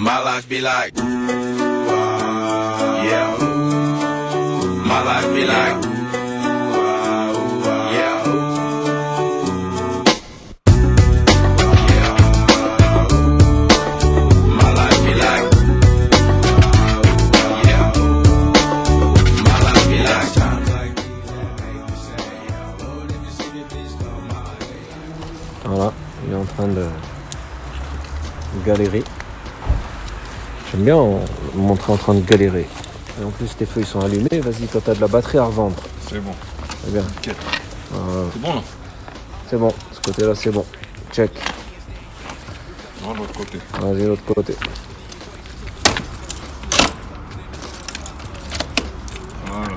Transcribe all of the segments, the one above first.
My life be like, yeah. My life be like, yeah. My life be like, yeah. My life be like. Voilà, il est en train de galérer. J'aime bien montrer en train de galérer. Et en plus, tes feux ils sont allumés. Vas-y, toi t'as de la batterie à revendre. C'est bon. C'est bien. Nickel. C'est bon là. C'est bon, ce côté-là c'est bon. Check. Non, de l'autre côté. Vas-y, l'autre côté. Voilà.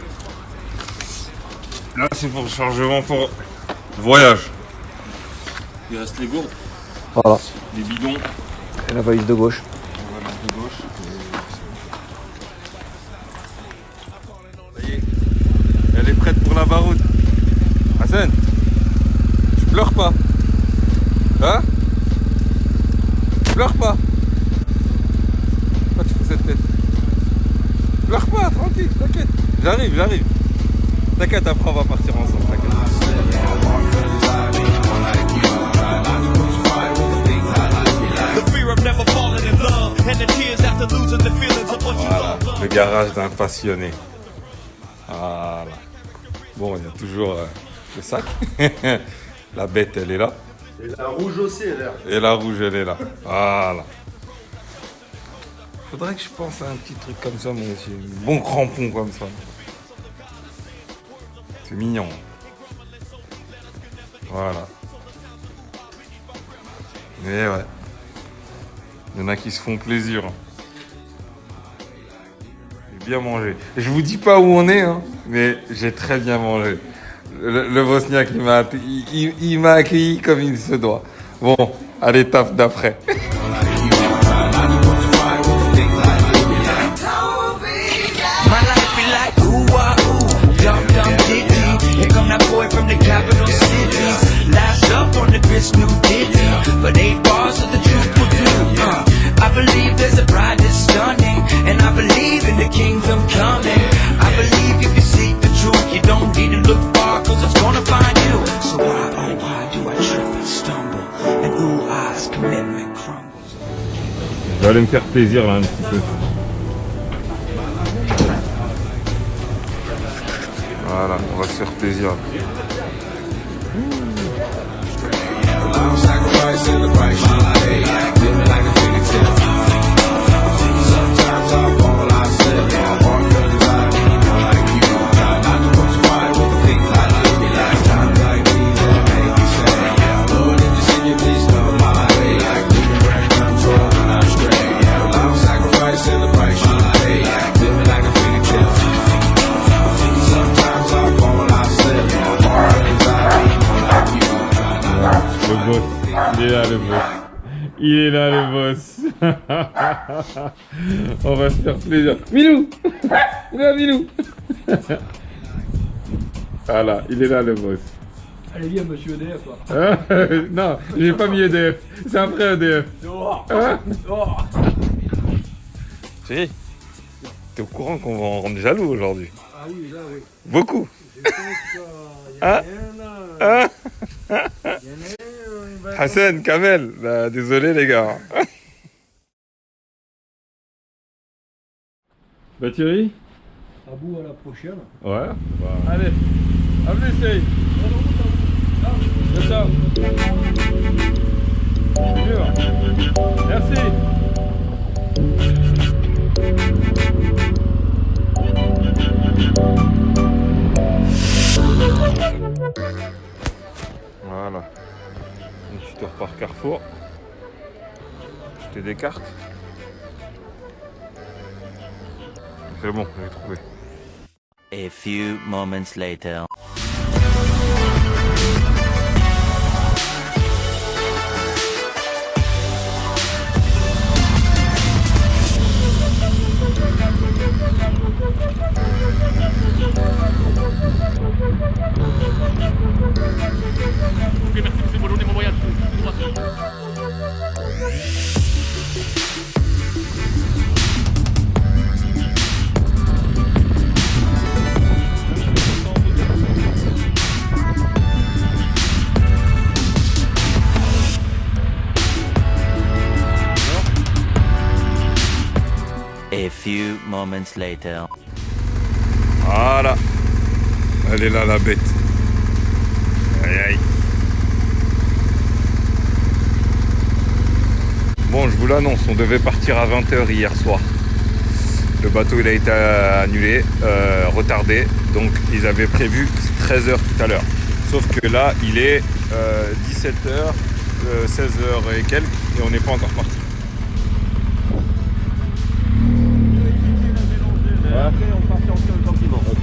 Là, c'est pour le chargement pour voyage. Il reste les gourdes, Voilà. les bidons. Et la valise de gauche. La valise de gauche. Ça y est. Elle est prête pour la baroude. Hassan, tu pleures pas? Hein? Tu pleures pas? Pourquoi tu fais cette tête? Pleure pas, tranquille, t'inquiète. J'arrive. T'inquiète, après on va partir ensemble, t'inquiète. Voilà, le garage d'un passionné. Voilà. Bon, il y a toujours le sac. La bête, elle est là. Et la rouge aussi, elle est là. Et la rouge, elle est là. Voilà. Faudrait que je pense à un petit truc comme ça, moi aussi. Un bon crampon comme ça. C'est mignon. Voilà. Mais ouais. Il y en a qui se font plaisir. J'ai bien mangé. Je vous dis pas où on est, hein, mais j'ai très bien mangé. Le Bosniaque, il m'a accueilli comme il se doit. Bon, à l'étape d'après. I believe there's a bride that's stunning, and I believe in the kingdom coming. I believe if you seek the truth, you don't need to look far, cause it's gonna find you. So why, oh why do I trip and stumble, and ooh, eyes commitment crumbles. Je vais aller me faire plaisir là un petit peu. Voilà, on va se faire plaisir. Il est là le boss. On va se faire plaisir. Milou. Il est là Milou. Voilà, il est là le boss. Allez, viens, monsieur EDF, là. Non, j'ai pas mis EDF. C'est un vrai EDF. Chérie, t'es au courant qu'on va en rendre jaloux aujourd'hui? Ah oui, là, oui. Beaucoup. Hein? Hassan, Kamel, bah, désolé les gars. Bah Thierry? À bout à la prochaine. Ouais. Bah, allez, à plus chérie. Ciao. Bonjour. Merci. Voilà. Une tuteur par Carrefour. Acheter des cartes. C'est bon, j'ai trouvé. A few moments later. A few moments later. Voilà. Elle est là, la bête. Aïe aïe. Bon, je vous l'annonce, on devait partir à 20h hier soir. Le bateau il a été annulé, retardé. Donc ils avaient prévu 13h tout à l'heure. Sauf que là, il est 17h, 16h et quelques, et on n'est pas encore parti. Après, on part en seul gentiment. Ok.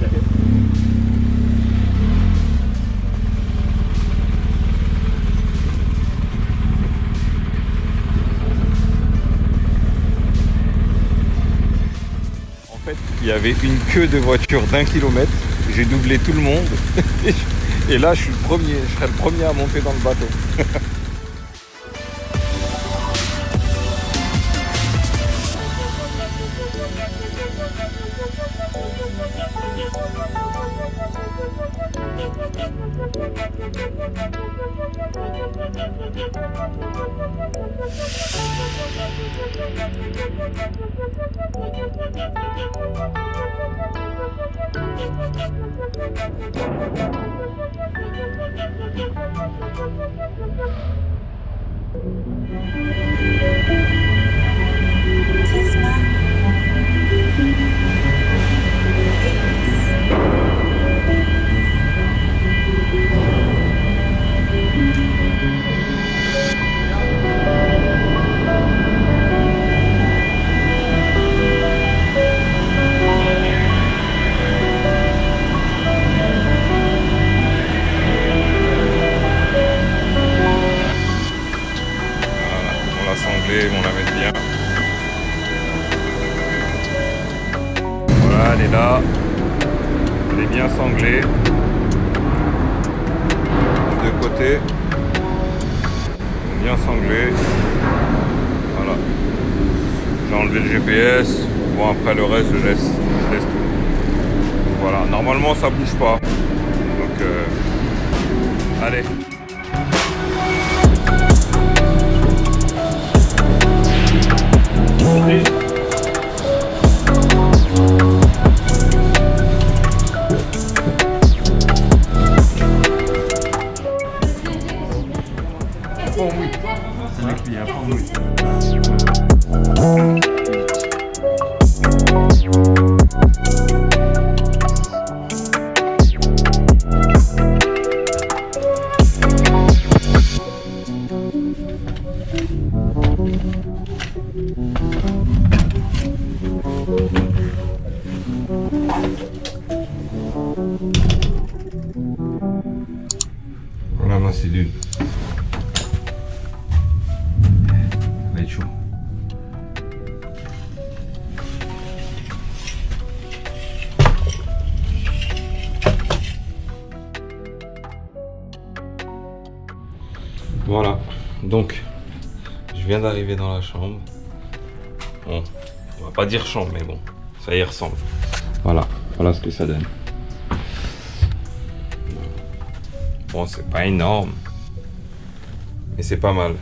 En fait, il y avait une queue de voitures d'1 kilomètre. J'ai doublé tout le monde. Et là, je serai le premier à monter dans le bateau. On la met bien. Voilà, elle est là. Elle est bien sanglée. De côté. Bien sanglée. Voilà. J'ai enlevé le GPS. Bon, après le reste, je laisse tout. Voilà. Normalement, ça bouge pas. Donc, allez. Voilà, moi c'est d'une. Va être chaud. Voilà, donc je viens d'arriver dans la chambre. Bon, on va pas dire chambre, mais bon, ça y ressemble. Voilà, voilà ce que ça donne. Bon, c'est pas énorme, mais c'est pas mal.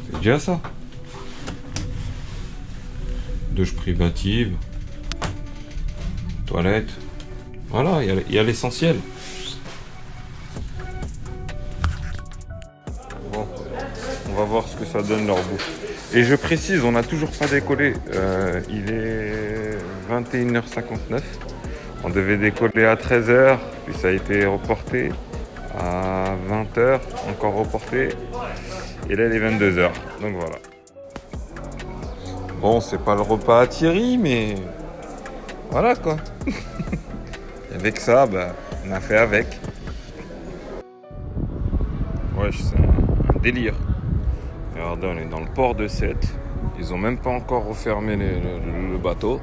C'est déjà ça. Douche privative, toilette. Voilà, il y a l'essentiel. Bon, on va voir ce que ça donne leur bouffe. Et je précise, on n'a toujours pas décollé. Il est 21h59. On devait décoller à 13h, puis ça a été reporté à 20h, encore reporté. Et là, il est 22h. Donc voilà. Bon, c'est pas le repas à Thierry, mais voilà quoi. Et avec ça, bah, on a fait avec. Ouais, c'est un délire. Regardez, on est dans le port de Sète. Ils ont même pas encore refermé le bateau.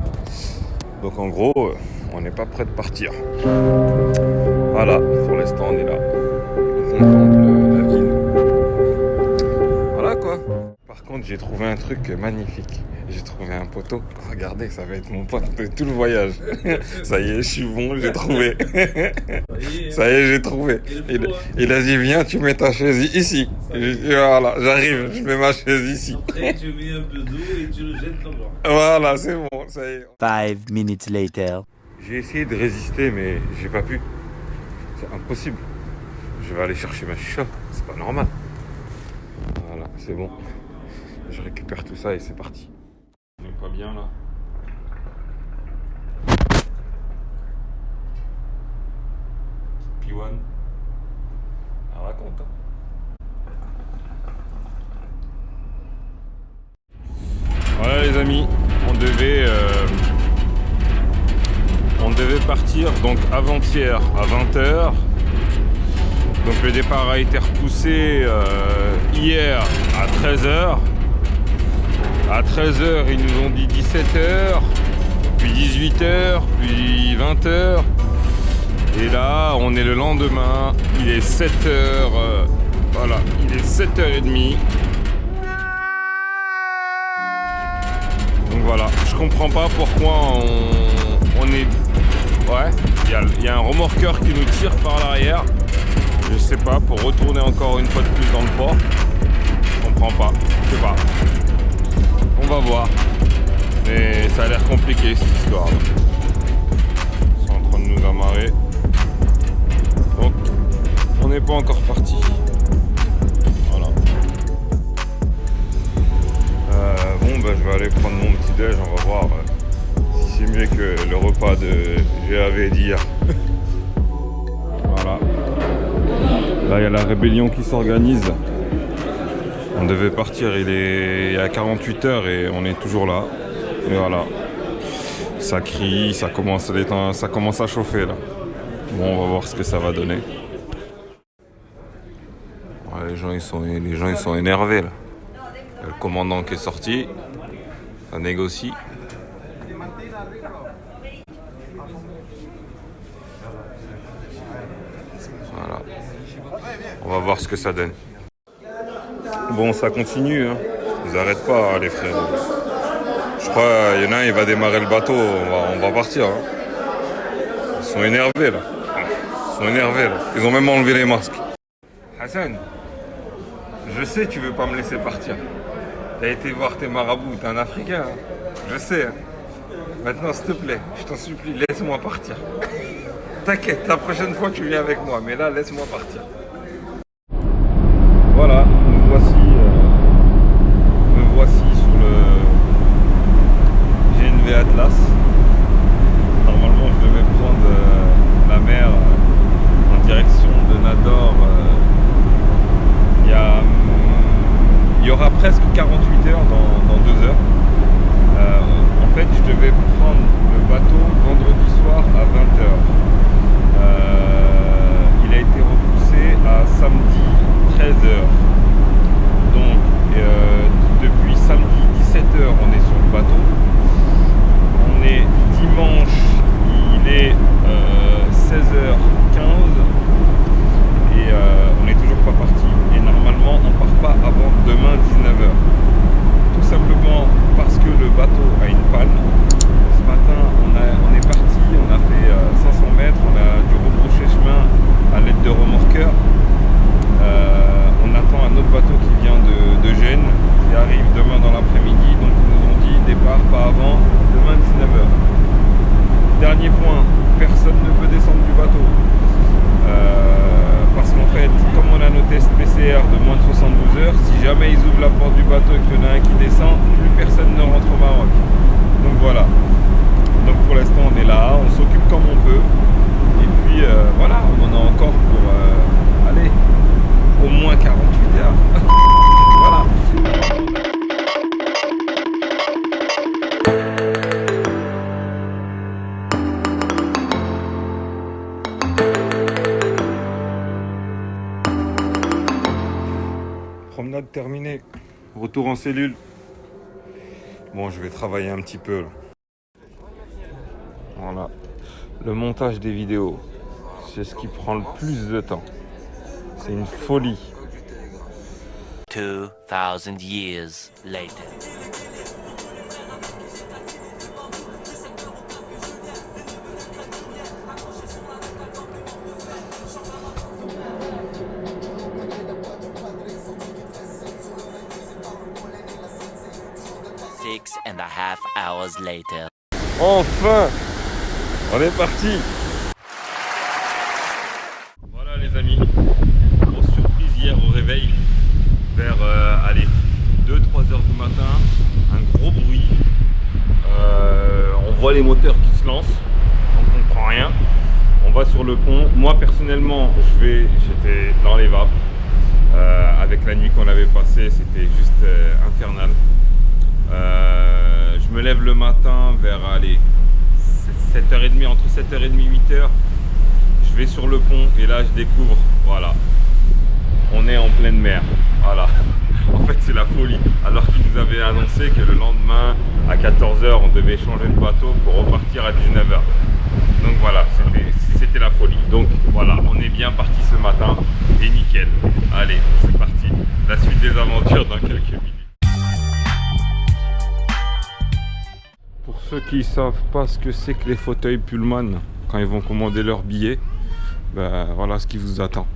Donc en gros, on n'est pas prêt de partir. Voilà, pour l'instant on est là. On contemple la ville. Voilà quoi. Par contre, j'ai trouvé un truc magnifique. J'ai trouvé un poteau. Regardez, ça va être mon pote de tout le voyage. Ça y est, je suis bon, j'ai trouvé. Ça y est, j'ai trouvé. Il a dit, viens, tu mets ta chaise ici. J'ai dit, voilà, j'arrive, je mets ma chaise ici. Après, tu mets un peu d'eau et tu le jettes là-bas. Voilà, c'est bon, ça y est. 5 minutes later. J'ai essayé de résister, mais j'ai pas pu. C'est impossible. Je vais aller chercher ma chicha, c'est pas normal. Voilà, c'est bon. Je récupère tout ça et c'est parti. On est pas bien là. P1. Ah, raconte. Voilà les amis, on devait partir donc avant-hier à 20h. Donc le départ a été repoussé hier à 13h. À 13h, ils nous ont dit 17h, puis 18h, puis 20h. Et là, on est le lendemain, il est 7h, voilà, il est 7h30. Donc voilà, je comprends pas pourquoi on est... Ouais, il y a un remorqueur qui nous tire par l'arrière. Je sais pas, pour retourner encore une fois de plus dans le port. Je comprends pas, je sais pas. On va voir. Mais ça a l'air compliqué cette histoire. Ils sont en train de nous amarrer. Donc, on n'est pas encore parti. Voilà. Bon, bah, je vais aller prendre mon petit déj. On va voir si c'est mieux que le repas de GAV d'hier. Voilà. Là, il y a la rébellion qui s'organise. On devait partir il y a 48 heures et on est toujours là. Et voilà. Ça crie, ça commence à chauffer là. Bon, on va voir ce que ça va donner. Ouais, les gens ils sont énervés là. Il y a le commandant qui est sorti. Ça négocie. Voilà. On va voir ce que ça donne. Bon, ça continue, hein. Ils arrêtent pas, hein, les frères. Je crois qu'il y en a un, il va démarrer le bateau, on va partir. Hein. Ils sont énervés, là. Ils ont même enlevé les masques. Hassan, je sais que tu veux pas me laisser partir. T'as été voir tes marabouts, t'es un Africain. Hein. Je sais. Hein. Maintenant, s'il te plaît, je t'en supplie, laisse-moi partir. T'inquiète, la prochaine fois, tu viens avec moi. Mais là, laisse-moi partir. Voilà, me voici sur le GNV Atlas. Normalement, je devais prendre la mer en direction de Nador. Il y aura presque 48 heures dans 2 heures. En fait, je devais prendre le bateau vendredi soir à 20h. Il a été repoussé à samedi 13h. Donc depuis samedi 17h on est sur le bateau. On est dimanche, il est 16h15 et on n'est toujours pas parti. Et normalement on part pas avant demain 19h. Tout simplement parce que le bateau a une panne. Ce matin on est parti, on a fait 500 mètres, on a dû rebrousser chemin à l'aide de remorqueurs. On attend un autre bateau qui vient de Gênes, qui arrive demain dans l'après-midi, donc ils nous ont dit départ pas avant demain 19h. Dernier point, personne ne peut descendre du bateau. Parce qu'en fait, comme on a nos tests PCR de moins de 72 heures, si jamais ils ouvrent la porte du bateau et qu'il y en a un qui descend, plus personne ne rentre au Maroc. Donc voilà. Donc pour l'instant on est là, on s'occupe comme on peut. Et puis voilà, on en a encore pour aller au moins 48 heures. Voilà. Promenade terminée. Retour en cellule. Bon, je vais travailler un petit peu là. Voilà. Le montage des vidéos, c'est ce qui prend le plus de temps. C'est une folie. 2000 years later. 6.5 hours later. Enfin, on est parti. Voilà les amis, grosse surprise hier au réveil, vers 2-3 heures du matin, un gros bruit. On voit les moteurs qui se lancent, on comprend rien. On va sur le pont. Moi personnellement, j'étais dans les vapes. Avec la nuit qu'on avait passée, c'était juste infernal. Je me lève le matin vers 7h30, entre 7h30 et 8h. Je vais sur le pont et là je découvre, voilà, on est en pleine mer. Voilà. En fait c'est la folie. Alors qu'ils nous avaient annoncé que le lendemain à 14h on devait changer de bateau pour repartir à 19h. Donc voilà, c'était la folie. Donc voilà, on est bien parti ce matin et nickel. Allez, c'est parti. La suite des aventures dans quelques minutes. Pour ceux qui ne savent pas ce que c'est que les fauteuils Pullman, quand ils vont commander leur billet, ben voilà ce qui vous attend.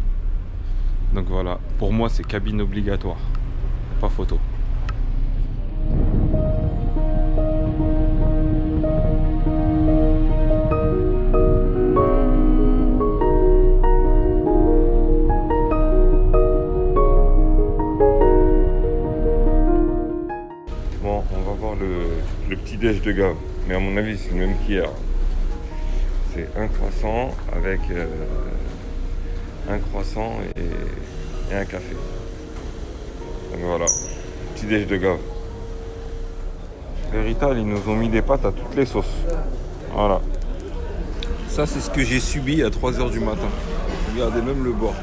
Donc voilà, pour moi c'est cabine obligatoire, pas photo. Bon, on va voir le petit déj de Gave, mais à mon avis c'est le même qu'hier. C'est un croissant avec un croissant et un café. Donc voilà, petit déj de Gave. Verital, ils nous ont mis des pâtes à toutes les sauces. Voilà. Ça c'est ce que j'ai subi à 3h du matin. Regardez même le bord.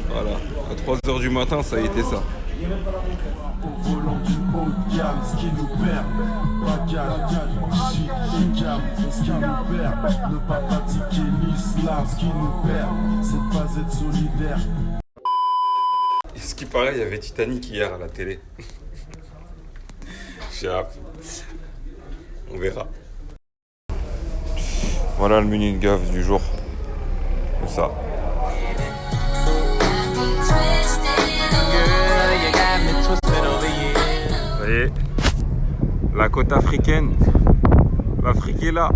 Voilà, à 3h du matin ça a été ça. Au volant du haut de gamme, ce qui nous perd. Bagage, chic, cam, ce qui nous perd. Ne pas pratiquer l'islam, ce qui nous perd. C'est pas être solidaire. Et ce qui paraît, il y avait Titanic hier à la télé. J'ai hâte. On verra. Voilà le menu de Gave du jour. Comme ça. Vous voyez, la côte africaine, l'Afrique est là.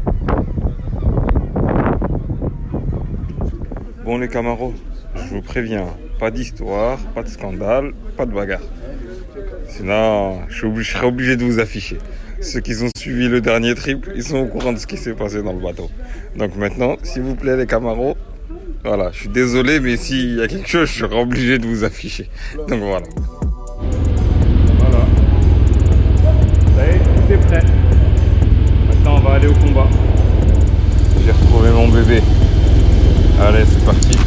Bon les Camaros, je vous préviens, pas d'histoire, pas de scandale, pas de bagarre. Sinon, je serai obligé de vous afficher. Ceux qui ont suivi le dernier trip, ils sont au courant de ce qui s'est passé dans le bateau. Donc maintenant, s'il vous plaît les Camaros, voilà, je suis désolé, mais s'il y a quelque chose, je serai obligé de vous afficher. Donc voilà. Ça y est, tout est prêt. Maintenant, on va aller au combat. J'ai retrouvé mon bébé. Allez, c'est parti.